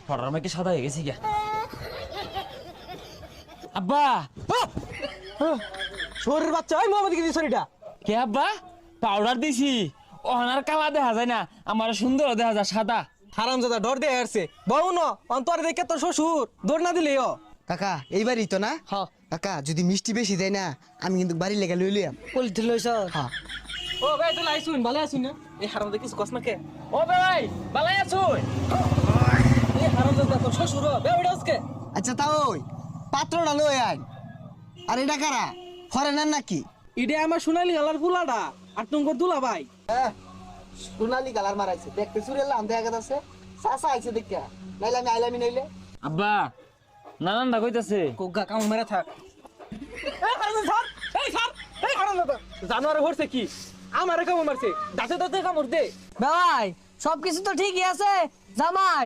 পড়ার আমাকে সাদা হয়ে গেছি গা। আব্বা শরীর বাচ্চা ওই মোহাম্মদ কি শরীরটা কে আব্বা পাউডার দিছি ওনার কালা দেখা যায় না, আমার সুন্দর দেখা যায় সাদা। হারামজাদা ডর দিয়ে আসছে বউ ন অন্তরে দেখে তোর শ্বশুর দৌড় না দিলেও। কাকা এইবারই তো না? হ্যাঁ কাকা যদি মিষ্টি বেশি দেয় না আমি কিন্তু বাড়ি লেগে লই লিয়াম। পলিথি লইছ। হ্যাঁ ও ভাই তুই আইসুন ভালো আইসুন না এই হারামজাদা কিছু কস না কে? ও ভাই ভালাই আছো? এই হারামজাদা তোর শ্বশুর বেউড়া আজকে। আচ্ছা তা ওই পাত্রটা লই আই। আর এটা কারা ফরেনার নাকি? ইডে আমার সোনালি গালার ফুলাডা আর তুমি দুলা ভাই। সোনালি কালার মারাইছে দেখতে সুরেলাম দেখা গেছে চাচা আইছে দেখা নাইলে আমি আইলামি নইলে। আব্বা নানানটা কইতাছে কোগা কাম মেরে থাক। এই হারামজাদা এই স্যার এই হারামজাদা জানোয়ারে হরছে কি আমারে কাম মারছে দাঁতে দাঁতে কামড় দে। ভাই সবকিছু তো ঠিকই আছে জামাই।